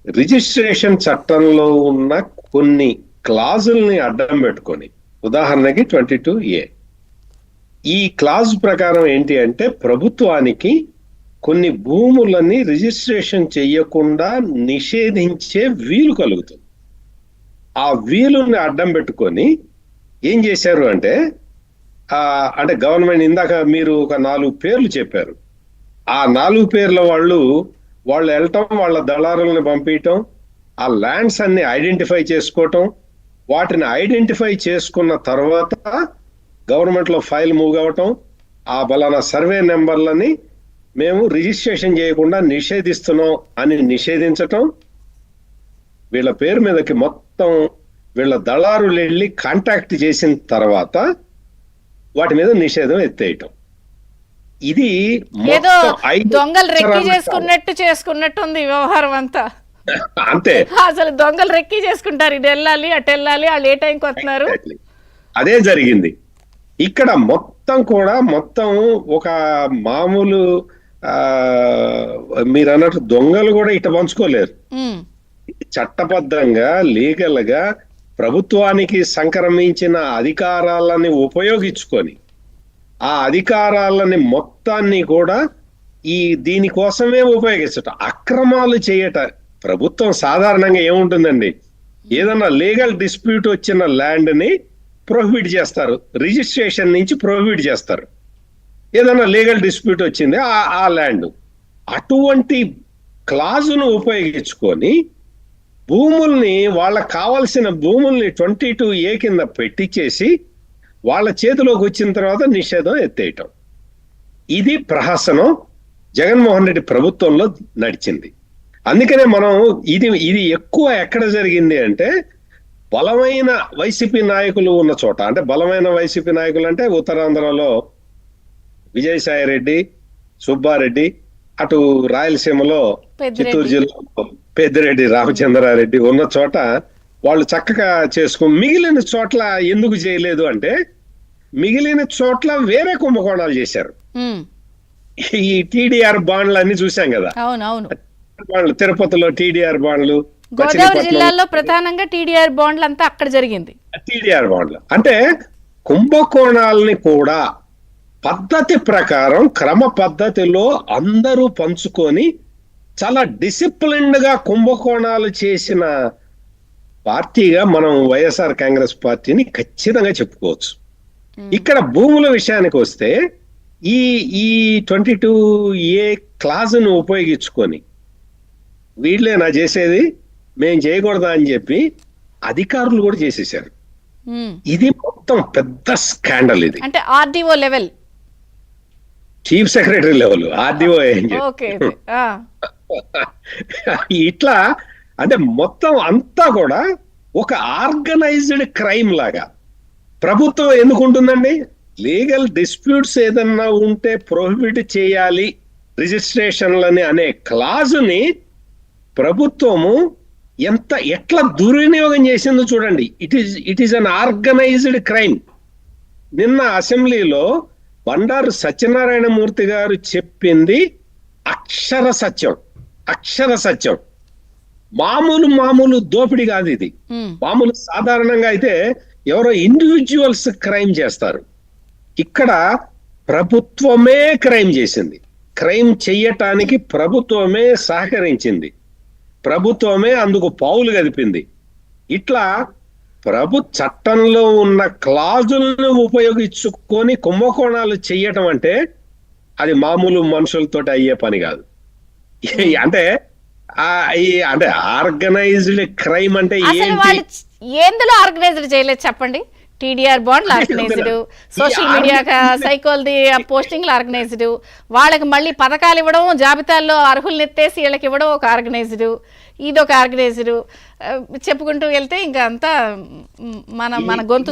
Registration చట్టంలో ఉన్న కొన్ని క్లాజుల్ని అడ్డం పెట్టుకొని, ఉదాహరణకి 22A, ఈ క్లాజ్ ప్రకారం ఏంటి అంటే ప్రభుత్వానికి కొన్ని భూములని రిజిస్ట్రేషన్ చేయకుండా నిషేధించే వీలు కలుగుతుంది. ఆ వీలుని అడ్డం పెట్టుకొని ఏం చేశారు అంటే అంటే గవర్నమెంట్, ఇందాక మీరు ఒక 4 పేర్లు చెప్పారు, ఆ 4 పేర్ల వాళ్ళు వెళ్ళటం, వాళ్ళ దళారులను పంపించటం, ఆ ల్యాండ్స్ అన్ని ఐడెంటిఫై చేసుకోవటం, వాటిని ఐడెంటిఫై చేసుకున్న తర్వాత గవర్నమెంట్ లో ఫైల్ మూవ్ అవటం, ఆ బలానా సర్వే నెంబర్లని మేము రిజిస్ట్రేషన్ చేయకుండా నిషేధిస్తున్నాం అని నిషేధించటం, వీళ్ళ పేరు మీదకి మొత్తం వీళ్ళ దళారులు వెళ్ళి కాంటాక్ట్ చేసిన తర్వాత వాటి మీద నిషేధం ఎత్తేయటం. ఇది ఏదో దొంగలు రెక్కి చేసుకున్నట్టు ఉంది వ్యవహారం అంతా. అంతే, అసలు దొంగలు రెక్కి చేసుకుంటారు, ఇటు వెళ్ళాలి అటు వెళ్ళాలి, వాళ్ళు ఏ టైంకి వస్తున్నారు. అదే జరిగింది ఇక్కడ. మొత్తం ఒక మామూలు మీరు అన్నట్టు దొంగలు కూడా ఇట పంచుకోలేరు. చట్టబద్ధంగా, లీగల్ గా ప్రభుత్వానికి సంక్రమించిన అధికారాలని ఉపయోగించుకొని ఆ అధికారాలని మొత్తాన్ని కూడా దీనికోసమే ఉపయోగించటం, అక్రమాలు చేయట. ప్రభుత్వం సాధారణంగా ఏముంటుందండి, ఏదన్నా లీగల్ డిస్ప్యూట్ వచ్చిన ల్యాండ్ ని ప్రొహిబిట్ చేస్తారు, రిజిస్ట్రేషన్ నుంచి ప్రొహిబిట్ చేస్తారు. ఏదైనా లీగల్ డిస్ప్యూట్ వచ్చింది ఆ ల్యాండ్, అటువంటి క్లాజును ఉపయోగించుకొని భూముల్ని, వాళ్ళకు కావాల్సిన భూముల్ని 22A కింద పెట్టించేసి వాళ్ళ చేతిలోకి వచ్చిన తర్వాత నిషేధం ఎత్తేయటం. ఇది ప్రహసనం జగన్మోహన్ రెడ్డి ప్రభుత్వంలో నడిచింది. అందుకనే మనం ఇది ఎక్కువ ఎక్కడ జరిగింది అంటే బలమైన వైసీపీ నాయకులు ఉన్న చోట, అంటే బలమైన వైసీపీ నాయకులు అంటే ఉత్తరాంధ్రలో విజయసాయి రెడ్డి, సుబ్బారెడ్డి, అటు రాయలసీమలో చిత్తూరు జిల్లాలో పెద్దిరెడ్డి రామచంద్రారెడ్డి ఉన్న చోట వాళ్ళు చక్కగా చేసుకుని, మిగిలిన చోట్ల ఎందుకు చేయలేదు అంటే మిగిలిన చోట్ల వేరే కుంభకోణాలు చేశారు. ఈ TDR బాండ్లు అన్ని చూసాం కదా, తిరుపతిలో TDR బాండ్లు, గోదావరి జిల్లాలో ప్రధానంగా TDR బాండ్లు అంతా అక్కడ జరిగింది. TDR బాండ్లు అంటే కుంభకోణాలని కూడా పద్ధతి ప్రకారం, క్రమ పద్ధతిలో అందరూ పంచుకొని చాలా డిసిప్లిన్డ్ గా కుంభకోణాలు చేసిన పార్టీగా మనం వైఎస్ఆర్ కాంగ్రెస్ పార్టీని ఖచ్చితంగా చెప్పుకోవచ్చు. ఇక్కడ భూముల విషయానికి వస్తే ఈ 22A క్లాజును ఉపయోగించుకొని వీళ్ళేనా చేసేది, మేం చేయకూడదా అని చెప్పి అధికారులు కూడా చేసేసారు. ఇది మొత్తం పెద్ద స్కాండల్. ఇది అంటే RDO level, chief secretary level, RDO ఇట్లా అంటే మొత్తం అంతా కూడా ఒక ఆర్గనైజ్డ్ క్రైమ్ లాగా. ప్రభుత్వం ఎందుకు ఉంటుందండి, లీగల్ డిస్ప్యూట్స్ ఏదన్నా ఉంటే ప్రొహిబిట్ చేయాలి రిజిస్ట్రేషన్లని అనే క్లాజుని ప్రభుత్వము ఎట్లా దుర్వినియోగం చేసిందో చూడండి. It is an organised crime. నిన్న అసెంబ్లీలో బండారు సత్యనారాయణ మూర్తి గారు చెప్పింది అక్షర సత్యం. మామూలు దోపిడీ కాదు ఇది. మామూలు సాధారణంగా అయితే ఎవరో ఇండివిజువల్స్ క్రైమ్ చేస్తారు, ఇక్కడ ప్రభుత్వమే క్రైమ్ చేసింది. క్రైమ్ చెయ్యటానికి ప్రభుత్వమే సహకరించింది, ప్రభుత్వమే అందుకు పావులు కదిపింది. ఇట్లా చట్టంలో ఉన్న క్లాజులను ఉపయోగించుకొని కుంభకోణాలు చెయ్యటం అంటే అది మామూలు మనుషులతో అయ్యే పని కాదు. అంటే ఆర్గనైజ్డ్ క్రైమ్ అంటే ఎందులో ఆర్గనైజ్డ్ చేయలేదు చెప్పండి. TDR బాండ్లు ఆర్గనైజ్డ్, సోషల్ మీడియా సైకోల్ది పోస్టింగ్లు ఆర్గనైజ్డ్, వాళ్ళకి మళ్ళీ పథకాలు ఇవ్వడం, జాబితాల్లో అర్హుల్ని ఎత్తేసి వీళ్ళకి ఇవ్వడం ఒక ఆర్గనైజ్డ్, ఇదొక ఆర్గనైజ్డ్, చెప్పుకుంటూ వెళ్తే ఇంకా అంతా మన గొంతు